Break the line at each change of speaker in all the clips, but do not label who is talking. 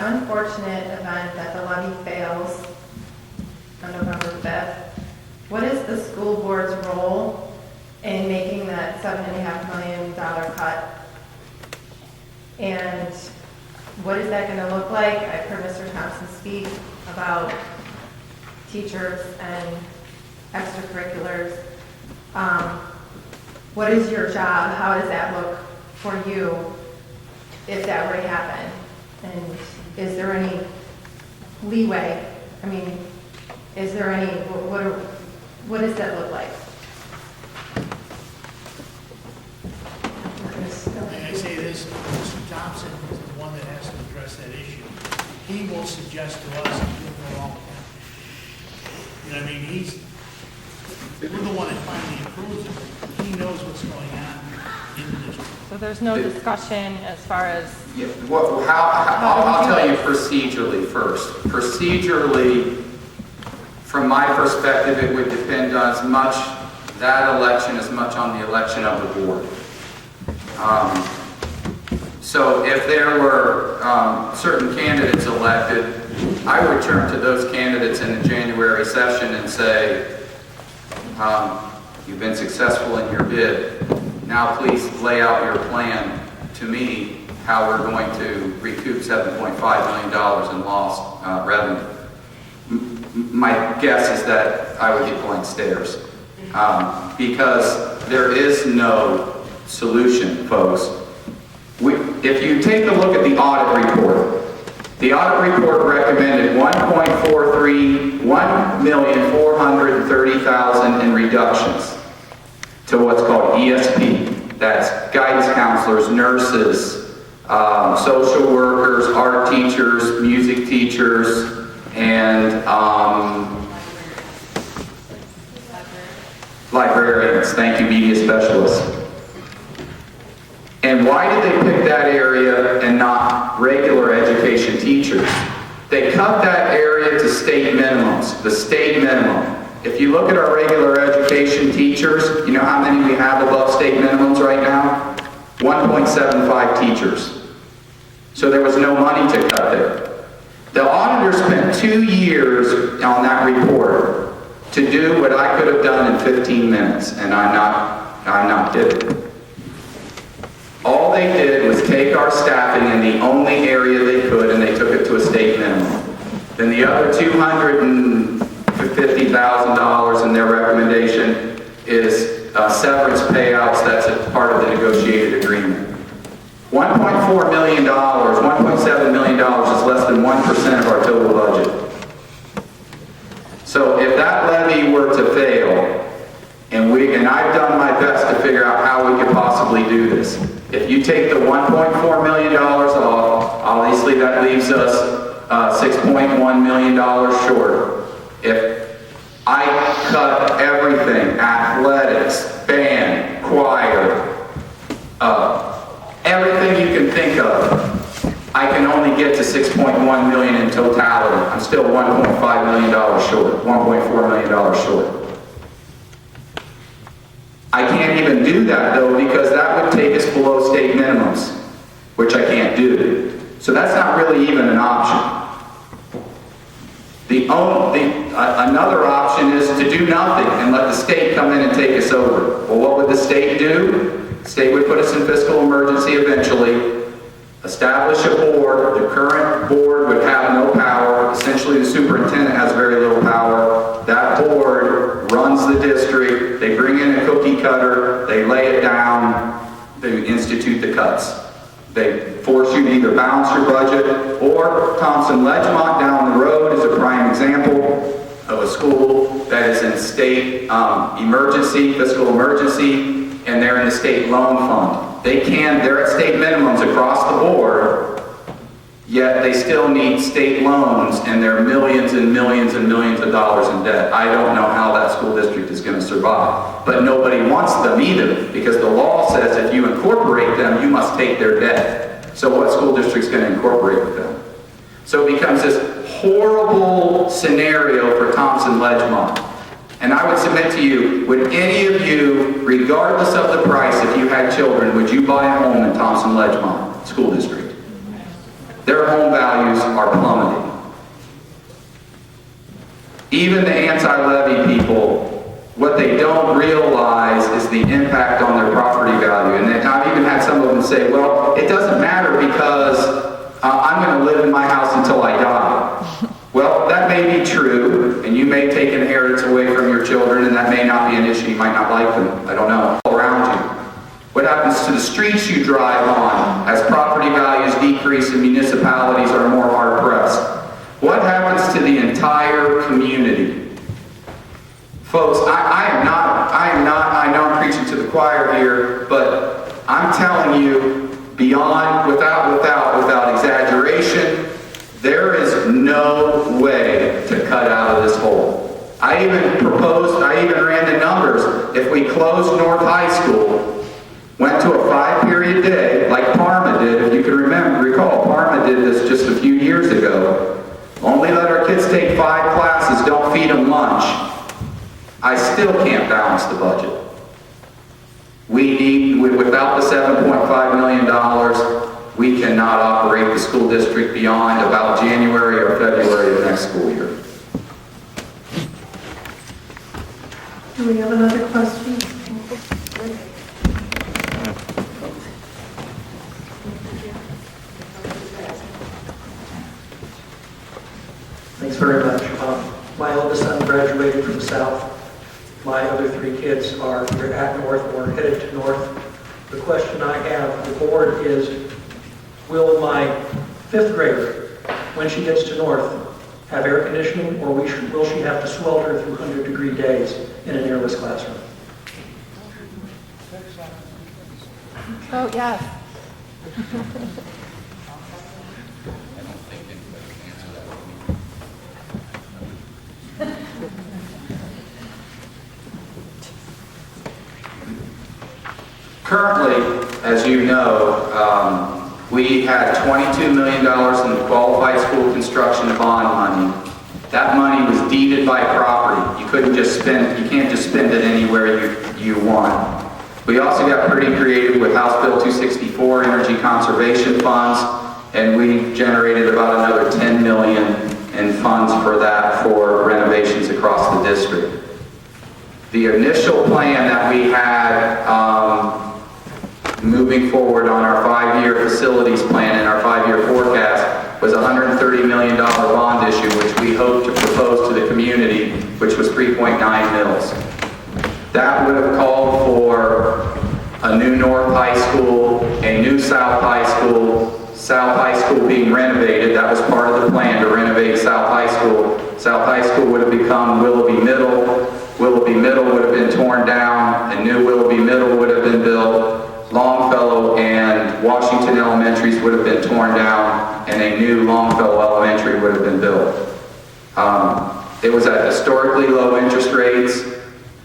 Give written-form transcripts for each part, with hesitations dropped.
unfortunate event that the levy fails on November 5th, what is the school board's role in making that $7.5 million cut? And what is that going to look like? I've heard Mr. Thompson speak about teachers and extracurriculars. What is your job? How does that look for you if that were to happen? And is there any leeway? I mean, is there any, what does that look like?
May I say this? Mr. Thompson is the one that has to address that issue. He will suggest to us if we're wrong. You know what I mean? We're the one that finally approves it. He knows what's going on in the district.
So there's no discussion as far as...
Yeah, well, I'll tell you procedurally first. Procedurally, from my perspective, it would depend on as much that election as much on the election of the board. So if there were certain candidates elected, I would turn to those candidates in the January session and say, you've been successful in your bid. Now please lay out your plan to me how we're going to recoup $7.5 million in lost revenue. My guess is that I would get blank stares because there is no solution, folks. If you take a look at the audit report recommended $1,430,000 in reductions to what's called ESP. That's guidance counselors, nurses, social workers, art teachers, music teachers, and librarians. Thank you, media specialists. And why did they pick that area and not regular education teachers? They cut that area to state minimums, the state minimum. If you look at our regular education teachers, you know how many we have above state minimums right now? 1.75 teachers. So there was no money to cut there. The auditor spent 2 years on that report to do what I could have done in 15 minutes, and I'm not kidding. All they did was take our staffing in the only area they could, and they took it to a state minimum. Then the other $250,000 in their recommendation is severance payouts. That's a part of the negotiated agreement. $1.4 million, $1.7 million is less than 1% of our total budget. So if that levy were to fail, and I've done my best to figure out how we could possibly do this. If you take the $1.4 million off, obviously that leaves us $6.1 million short. If I cut everything, athletics, band, choir, everything you can think of, I can only get to $6.1 million in totality. I'm still $1.5 million short, $1.4 million short. I can't even do that though because that would take us below state minimums, which I can't do. So that's not really even an option. Another option is to do nothing and let the state come in and take us over. Well, what would the state do? The state would put us in fiscal emergency eventually, establish a board. The current board would have no power. Essentially, the superintendent has very little power. That board runs the district. They bring in a cookie cutter. They lay it down. They institute the cuts. They force you to either balance your budget, or Thompson Ledgemont down the road is a prime example of a school that is in state emergency, fiscal emergency, and they're in the state loan fund. They're at state minimums across the board, yet they still need state loans, and they're millions and millions and millions of dollars in debt. I don't know how that school district is going to survive, but nobody wants them either, because the law says if you incorporate them, you must take their debt. So what school district's going to incorporate with them? So it becomes this horrible scenario for Thompson Ledgemont. And I would submit to you, would any of you, regardless of the price, if you had children, would you buy a home in Thompson Ledgemont School District? their home values are plummeting. Even the anti-levy people, what they don't realize is the impact on their property value. And I've even had some of them say, well, it doesn't matter because I'm going to live in my house until I die. Well, that may be true, and you may take inheritance away from your children, and that may not be an issue. You might not like them. I don't know. All around you. What happens to the streets you drive on as property values decrease and municipalities are more hard-pressed? What happens to the entire community? Folks, I know I'm preaching to the choir here, but I'm telling you, beyond, without exaggeration, there is no way to cut out of this hole. I even ran the numbers. If we closed North High School, went to a 5-period day, like Parma did, if you can recall, Parma did this just a few years ago. Only let our kids take 5 classes, don't feed them lunch. I still can't balance the budget. Without the $7.5 million, we cannot operate the school district beyond about January or February of next school year.
Do we have another question?
Thanks very much. My oldest son graduated from South. My other 3 kids are either at North or headed to North. The question I have for the board is, will my 5th grader, when she gets to North, have air conditioning, or will she have to swelter through 100-degree days in an airless classroom?
Oh, yes.
Currently, as you know, we had $22 million in qualified school construction bond money. That money was deeded by property. You couldn't just spend, you can't just spend it anywhere you want. We also got pretty creative with House Bill 264 energy conservation funds, and we generated about another $10 million in funds for that for renovations across the district. The initial plan that we had moving forward on our 5-year facilities plan and our 5-year forecast was a $130 million bond issue, which we hope to propose to the community, which was 3.9 mils. That would have called for a new North High School, a new South High School, South High School being renovated. That was part of the plan, to renovate South High School. South High School would have become Willoughby Middle. Willoughby Middle would have been torn down, and new Willoughby Middle would have been built. Longfellow and Washington Elementaries would have been torn down, and a new Longfellow Elementary would have been built. It was at historically low interest rates,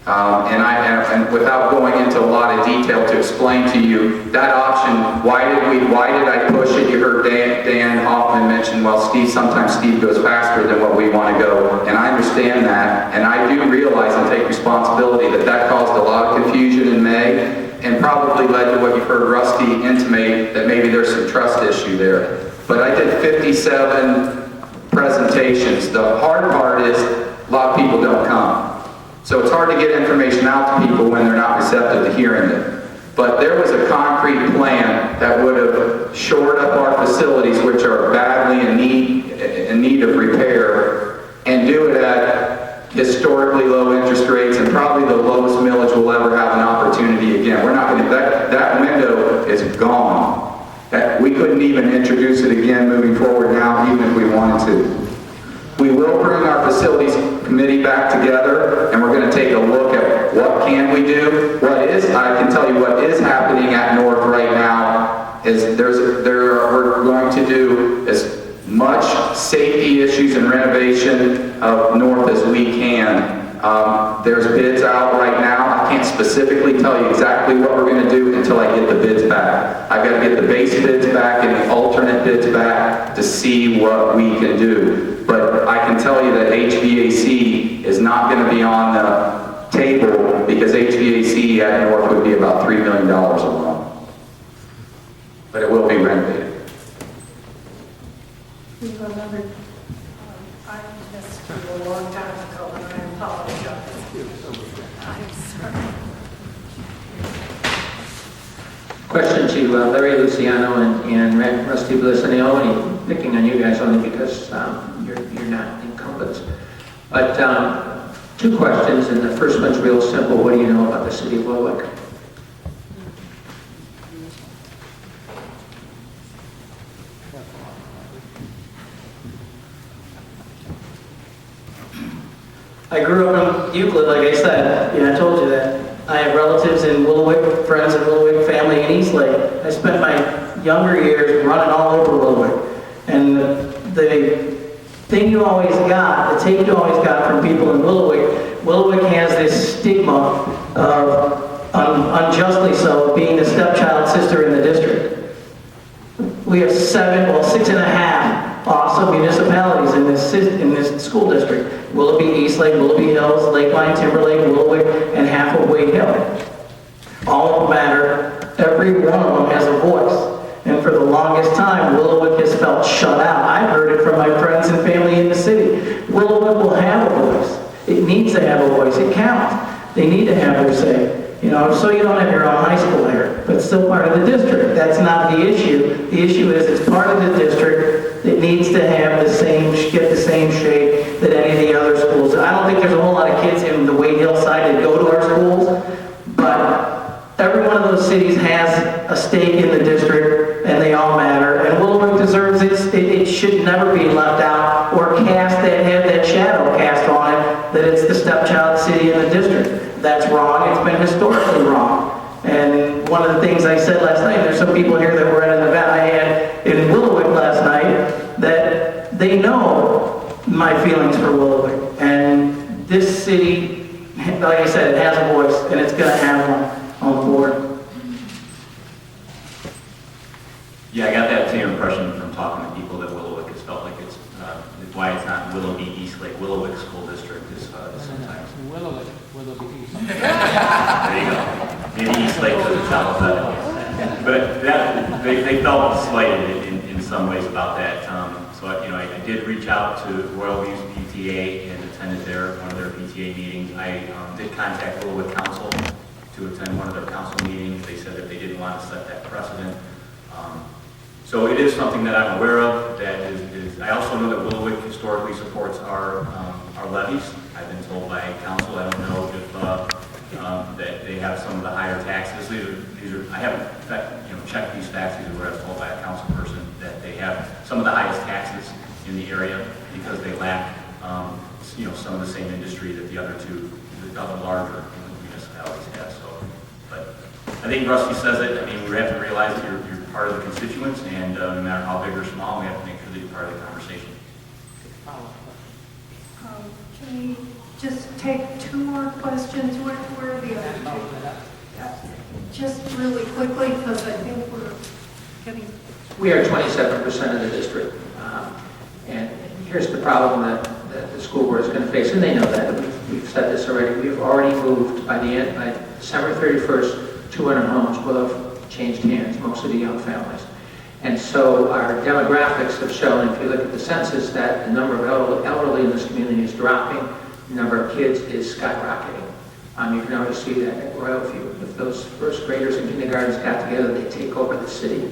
and without going into a lot of detail to explain to you that option, why did I push it? You heard Dan Hoffman mention, well, sometimes Steve goes faster than what we want to go, and I understand that, and I do realize and take responsibility that caused a lot of confusion in May, and probably led to what you've heard Rusty intimate, that maybe there's some trust issue there. But I did 57 presentations. The hard part is a lot of people don't come. So it's hard to get information out to people when they're not receptive to hearing it. But there was a concrete plan that would have shored up our facilities, which are badly in need of repair, and do it at historically low interest rates and probably the lowest millage we'll ever have an opportunity again. We're not going to, that window is gone. We couldn't even introduce it again moving forward now, even if we wanted to. We will bring our facilities committee back together, and we're going to take a look at what can we do. I can tell you what is happening at North right now is we're going to do as much safety issues and renovation of North as we can. There's bids out right now. I can't specifically tell you exactly what we're going to do until I get the bids back. I've got to get the base bids back and the alternate bids back to see what we can do. But I can tell you that HVAC is not going to be on the table, because HVAC at North would be about $3 million alone. But it will be renovated.
Question to Larry Luciano and Rusty Bliss, and I'm only picking on you guys only because you're not incumbents. But 2 questions, and the first one's real simple. What do you know about the city of Warwick?
I grew up in Euclid, like I said. I told you that. I have relatives in Willowick, friends in Willowick, family in Eastlake. I spent my younger years running all over Willowick. And the thing you always got, the take you always got from people in Willowick has this stigma of, unjustly so, being the stepchild sister in the district. We have 6 and a half awesome municipalities in this school district. Willoughby, Eastlake, Willoughby Hills, Lakeline, Timberlake, Willowick, and half of Wade Hill. All of them matter. Every one of them has a voice. And for the longest time, Willowick has felt shut out. I've heard it from my friends and family in the city. Willowick will have a voice. It needs to have a voice. It counts. They need to have their say. So you don't have your own high school there, but it's still part of the district. That's not the issue. The issue is it's part of the district that needs to have get the same shape that any of the other schools. I don't think there's a whole lot of kids in the Wade Hill side that go to our schools, but every one of those cities has a stake in the district, and they all matter. And Willowick deserves it should never be left out or have that shadow cast on it that it's the stepchild city in the district. That's wrong. It's been historically wrong. And one of the things I said last night, there's some people here that were at an event I had in Willowick last night that they know my feelings for Willowick. And this city, like I said, it has a voice, and it's going to have one on the board.
Yeah, I got that same impression from talking to people that Willowick has felt like it's why it's not Willoughby, Eastlake, Willowick School District is sometimes.
Willowick East.
There you go. Maybe Eastlake doesn't sound better. But they felt slighted in some ways about that. So I did reach out to Royal View's PTA and attended one of their PTA meetings. I did contact Willowick Council to attend one of their council meetings. They said that they didn't want to set that precedent. So it is something that I'm aware of. That is I also know that Willowick historically supports our levies. I've been told by council. I don't know if that they have some of the higher taxes. These are I haven't checked these facts. These are what I was told by a council person that they have some of the highest taxes in the area because they lack some of the same industry that the other larger municipalities have. So, but I think Rusty says it. I mean, we have to realize that you're part of the constituents, and no matter how big or small, we have to make sure that you're part of the conversation.
Can we just take 2 more questions? Where are the other 2? Just really quickly, because I think we're getting...
We are 27% of the district. And here's the problem that the school board is going to face, and they know that. We've said this already. We've already moved by December 31st, 200 homes will have changed hands, most of the young families. And so our demographics have shown, if you look at the census, that the number of elderly in this community is dropping, the number of kids is skyrocketing. You can already see that at Royal View. If those first graders and kindergartens got together, they take over the city.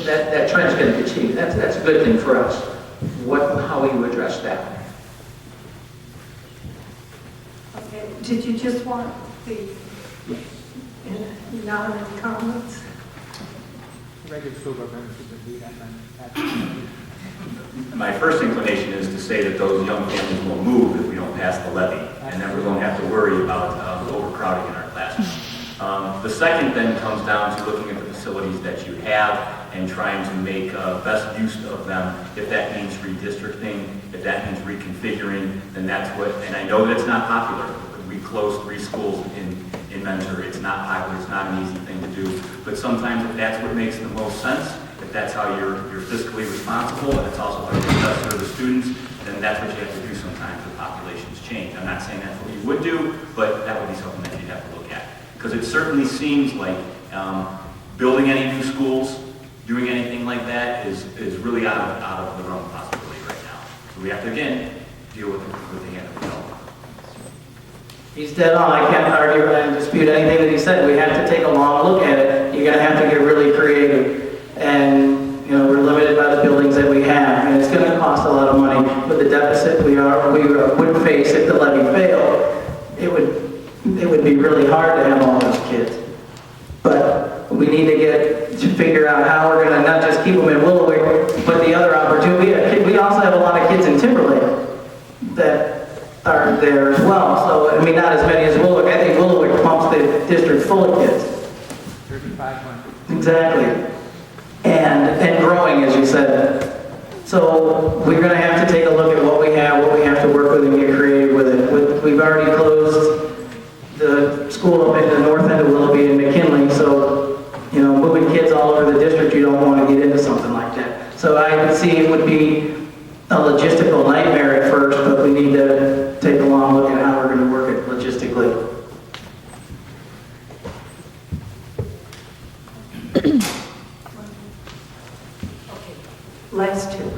That trend is going to continue. That's a good thing for us. How will you address that?
Okay. Did you just want the anonymous comments?
My first inclination is to say that those young families will move if we don't pass the levy, and then we won't have to worry about overcrowding in our classrooms. The second then comes down to looking at the facilities that you have and trying to make best use of them. If that means redistricting, if that means reconfiguring, then that's what, and I know that it's not popular. We closed 3 schools in Mentor. It's not popular, it's not an easy thing to do, but sometimes if that's what makes the most sense, if that's how you're fiscally responsible and it's also how you best serve the students, then that's what you have to do sometimes if populations change. I'm not saying that's what you would do, but that would be something that you'd have to look at. Because it certainly seems like building any new schools, doing anything like that is really out of the realm of possibility right now. So we have to, again, deal with the hand of the developer.
He's dead on. I can't argue and dispute anything that he said. We have to take a long look at it. You're going to have to get really creative. And, you know, we're limited by the buildings that we have. And it's going to cost a lot of money. With the deficit we would face if the levy failed, it would be really hard to have all those kids. But we need to figure out how we're going to not just keep them in Willowwick, but the other opportunity. We also have a lot of kids in Timberlake that are there as well. So, I mean, not as many as Willowwick. I think Willowwick pumps the district full of kids.
3,500.
Exactly. And growing, as you said. So we're going to have to take a look at what we have to work with and get creative with it. We've already closed the school up in the north end of Willoughby and McKinley, so, you know, moving kids all over the district, you don't want to get into something like that. So I would see it would be a logistical nightmare at first, but we need to take a long look at how we're going to work it logistically.
Last two.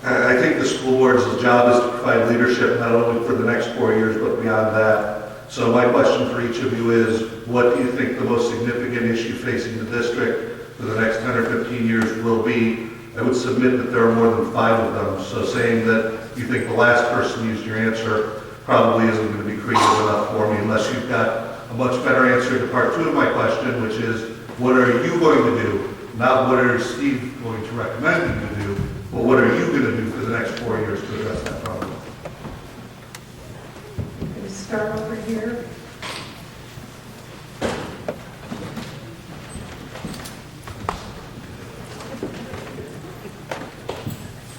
I think the school board's job is to provide leadership not only for the next 4 years, but beyond that. So my question for each of you is, what do you think the most significant issue facing the district for the next 10 or 15 years will be? I would submit that there are more than 5 of them. So saying that you think the last person used your answer probably isn't going to be creative enough for me, unless you've got a much better answer to part 2 of my question, which is, what are you going to do? Not what are Steve going to recommend you to do, but what are you going to do for the next 4 years to address that problem?
We'll start over here.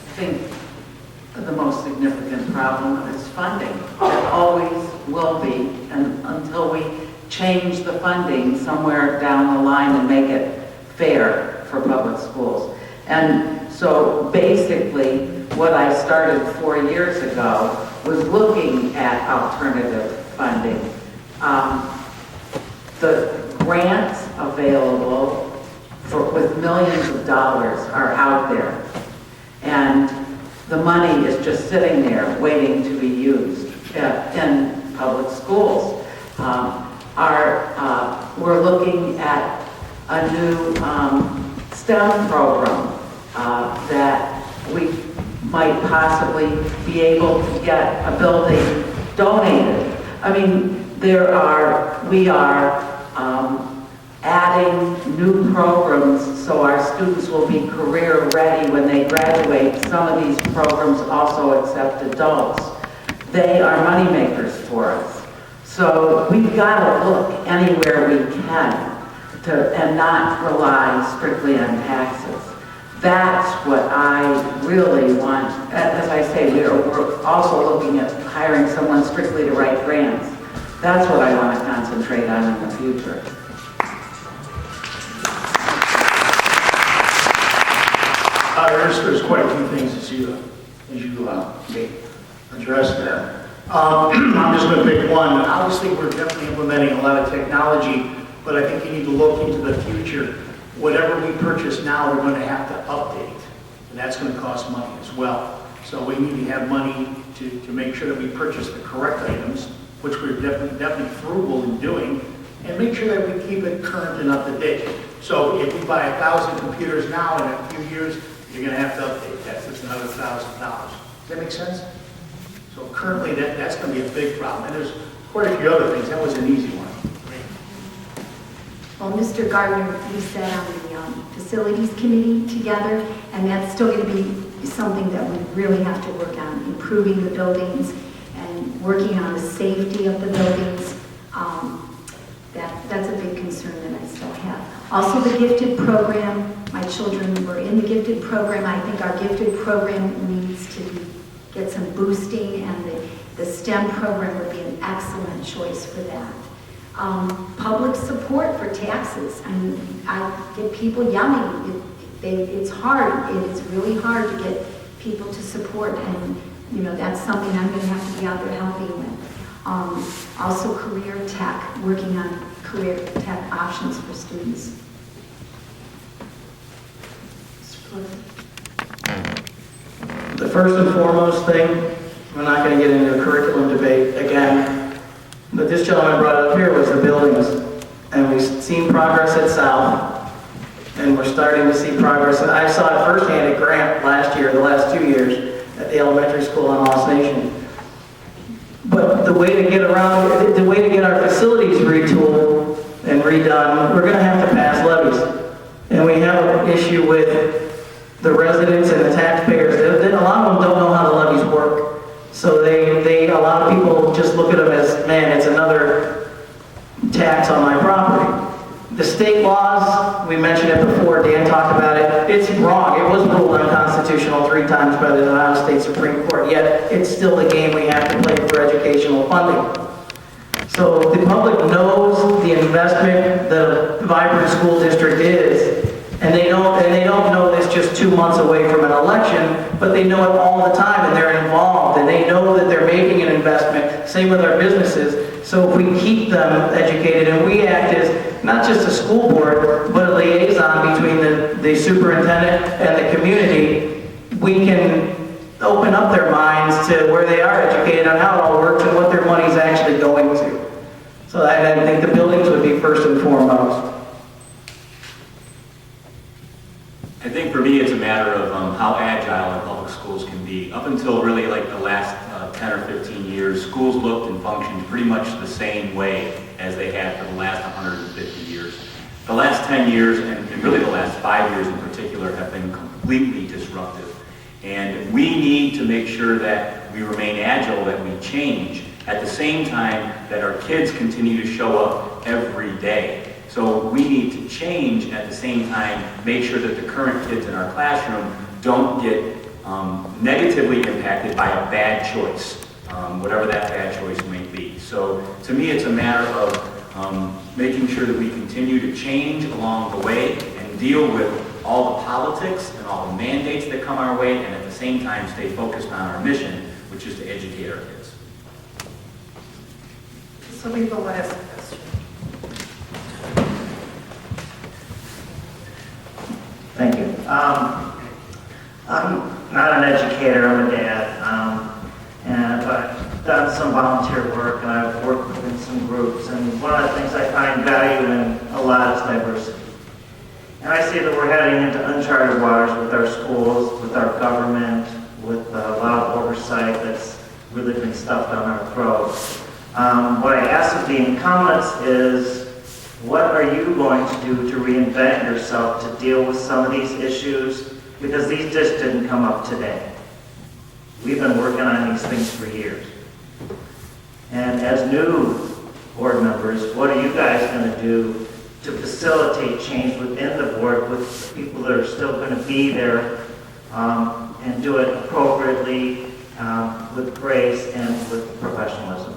I think the most significant problem is funding. It always will be, and until we change the funding somewhere down the line and make it fair for public schools. And so basically, what I started 4 years ago was looking at alternative funding. The grants available with millions of dollars are out there. And the money is just sitting there waiting to be used in public schools. We're looking at a new STEM program that we might possibly be able to get a building donated. I mean, we are adding new programs so our students will be career ready when they graduate. Some of these programs also accept adults. They are money makers for us. So we've got to look anywhere we can and not rely strictly on taxes. That's what I really want. As I say, we're also looking at hiring someone strictly to write grants. That's what I want to concentrate on in the future.
There's quite a few things as you addressed there. I'm just going to pick one. Obviously, we're definitely implementing a lot of technology, but I think you need to look into the future. Whatever we purchase now, we're going to have to update, and that's going to cost money as well. So we need to have money to make sure that we purchase the correct items, which we're definitely frugal in doing, and make sure that we keep it current and up to date. So if we buy 1,000 computers now, in a few years, you're going to have to update that. So it's another $1,000. Does that make sense? So currently, that's going to be a big problem. And there's quite a few other things. That was an easy one.
Well, Mr. Gardner, we sat on the facilities committee together, and that's still going to be something that we really have to work on, improving the buildings and working on the safety of the buildings. That's a big concern that I still have. Also, the gifted program. My children were in the gifted program. I think our gifted program needs to get some boosting, and the STEM program would be an excellent choice for that. Public support for taxes. I mean, I get people yelling. It's hard. It is really hard to get people to support, and that's something I'm going to have to be out there helping with. Also, career tech, working on career tech options for students.
The first and foremost thing, we're not going to get into a curriculum debate again, but this gentleman brought it up here was the buildings. And we've seen progress at South, and we're starting to see progress. And I saw it firsthand at Grant last year, the last 2 years, at the elementary school in Lost Nation. But the way to get around, the way to get our facilities retooled and redone, we're going to have to pass levies. And we have an issue with the residents and the taxpayers. A lot of them don't know how the levies work. So a lot of people just look at them as, man, it's another tax on my property. The state laws, we mentioned it before, Dan talked about it, it's wrong. It was ruled unconstitutional 3 times by the Ohio State Supreme Court, yet it's still a game we have to play for educational funding. So the public knows the investment that a vibrant school district is, and they don't know this just 2 months away from an election, but they know it all the time, and they're involved, and they know that they're making an investment. Same with our businesses. So if we keep them educated and we act as not just a school board, but a liaison between the superintendent and the community, we can open up their minds to where they are educated on how it all works and what their money's actually going to. So I think the buildings would be first and foremost.
I think for me it's a matter of how agile our public schools can be. Up until really like the last 10 or 15 years, schools looked and functioned pretty much the same way as they had for the last 150 years. The last 10 years, and really the last 5 years in particular, have been completely disruptive. And we need to make sure that we remain agile, that we change, at the same time that our kids continue to show up every day. So we need to change at the same time, make sure that the current kids in our classroom don't get negatively impacted by a bad choice, whatever that bad choice may be. So to me, it's a matter of making sure that we continue to change along the way and deal with all the politics and all the mandates that come our way, and at the same time stay focused on our mission, which is to educate our kids.
This will be the last question.
Thank you. I'm not an educator, I'm a dad, and I've done some volunteer work and I've worked within some groups, and one of the things I find value in a lot is diversity. And I see that we're heading into uncharted waters with our schools, with our government, with a lot of oversight that's really been stuffed down our throats. What I ask of the incumbents is, what are you going to do to reinvent yourself to deal with some of these issues? Because these just didn't come up today. We've been working on these things for years. And as new board members, what are you guys going to do to facilitate change within the board with people that are still going to be there and do it appropriately, with grace and with professionalism?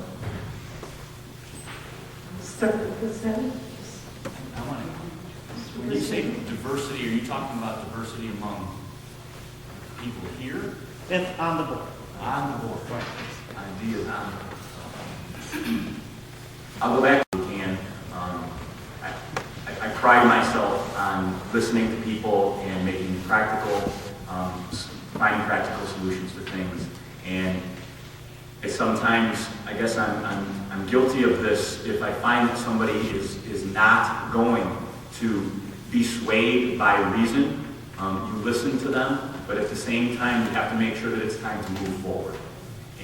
When you say diversity, are you talking about diversity among people here?
And on the board.
On the board. Ideas on the board. I'll go back to the can. I pride myself on listening to people and making practical, finding practical solutions to things. And sometimes, I guess I'm guilty of this. If I find that somebody is not going to be swayed by reason, you listen to them, but at the same time, you have to make sure that it's time to move forward.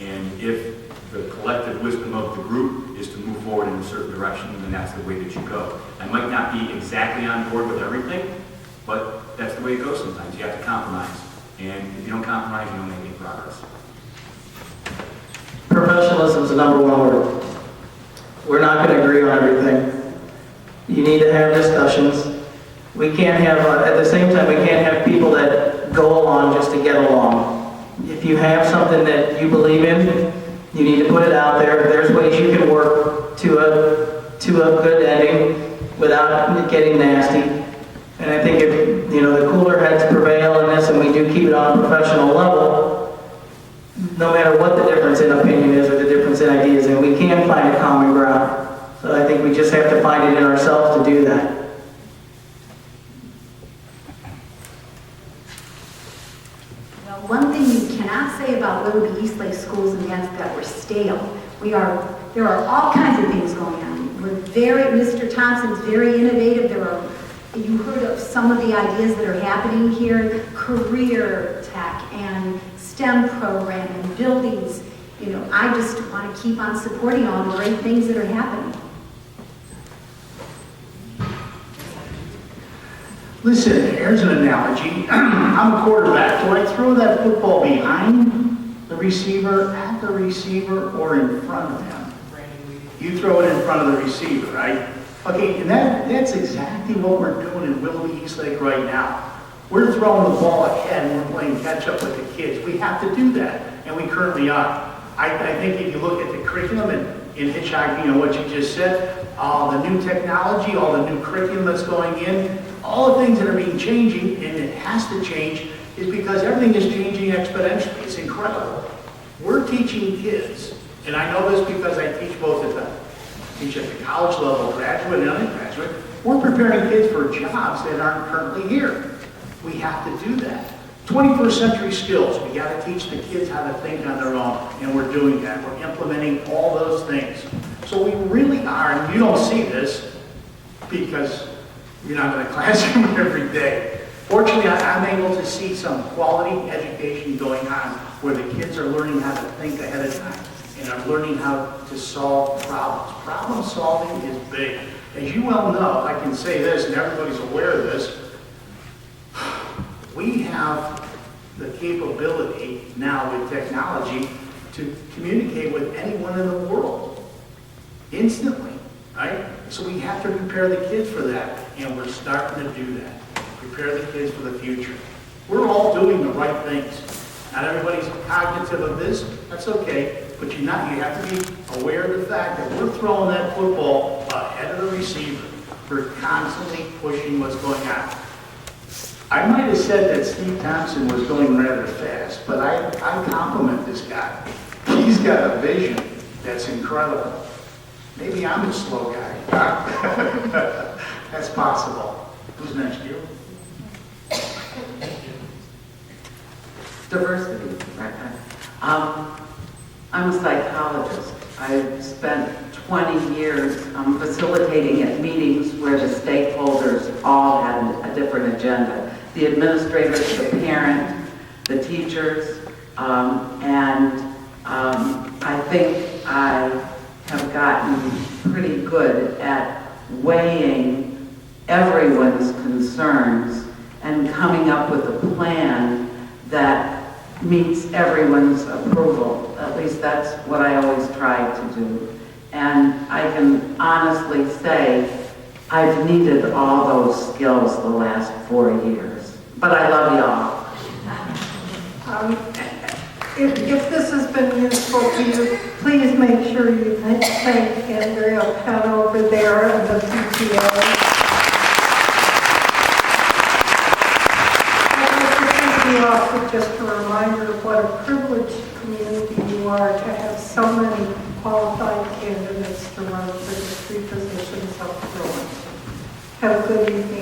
And if the collective wisdom of the group is to move forward in a certain direction, then that's the way that you go. I might not be exactly on board with everything, but that's the way it goes sometimes. You have to compromise. And if you don't compromise, you don't make any progress.
Professionalism is the number one word. We're not going to agree on everything. You need to have discussions. We can't have, at the same time, we can't have people that go along just to get along. If you have something that you believe in, you need to put it out there. There's ways you can work to a good ending without getting nasty. And I think if the cooler heads prevail in this, and we do keep it on a professional level, no matter what the difference in opinion is or the difference in ideas, and we can find a common ground. So I think we just have to find it in ourselves to do that.
Well, one thing you cannot public schools and that were stale. There are all kinds of things going on. Mr. Thompson's very innovative. You heard of some of the ideas that are happening here, career tech and STEM program and buildings. I just want to keep on supporting all the great things that are happening.
Listen, here's an analogy. I'm a quarterback. Do I throw that football behind the receiver, at the receiver, or in front of him? You throw it in front of the receiver, right? Okay, and that's exactly what we're doing in Willoughby Eastlake right now. We're throwing the ball ahead and we're playing catch up with the kids. We have to do that, and we currently are. I think if you look at the curriculum in Hitchhiking, what you just said, all the new technology, all the new curriculum that's going in, all the things that are being changing, and it has to change, is because everything is changing exponentially. It's incredible. We're teaching kids, and I know this because I teach both of them. I teach at the college level, graduate and undergraduate. We're preparing kids for jobs that aren't currently here. We have to do that. 21st century skills. We got to teach the kids how to think on their own, and we're doing that. We're implementing all those things. So we really are, and you don't see this because you're not in a classroom every day. Fortunately, I'm able to see some quality education going on where the kids are learning how to think ahead of time and are learning how to solve problems. Problem solving is big. As you well know, I can say this, and everybody's aware of this, we have the capability now with technology to communicate with anyone in the world instantly, right? So we have to prepare the kids for that, and we're starting to do that. Prepare the kids for the future. We're all doing the right things. Not everybody's cognitive of this, that's okay, but you have to be aware of the fact that we're throwing that football ahead of the receiver. We're constantly pushing what's going on. I might have said that Steve Thompson was going rather fast, but I compliment this guy. He's got a vision that's incredible. Maybe I'm a slow guy. That's possible. Who's next, you?
Diversity. I'm a psychologist. I've spent 20 years facilitating at meetings where the stakeholders all had a different agenda. The administrators, the parent, the teachers, and I think I have gotten pretty good at weighing everyone's concerns and coming up with a plan that meets everyone's approval. At least that's what I always try to do. And I can honestly say I've needed all those skills the last 4 years. But I love y'all.
If this has been useful to you, please make sure you thank Andrea Penn over there and the PTA. Also just a reminder of what a privileged community you are to have so many qualified candidates to run for the 3 positions of Burlington. Have a good evening.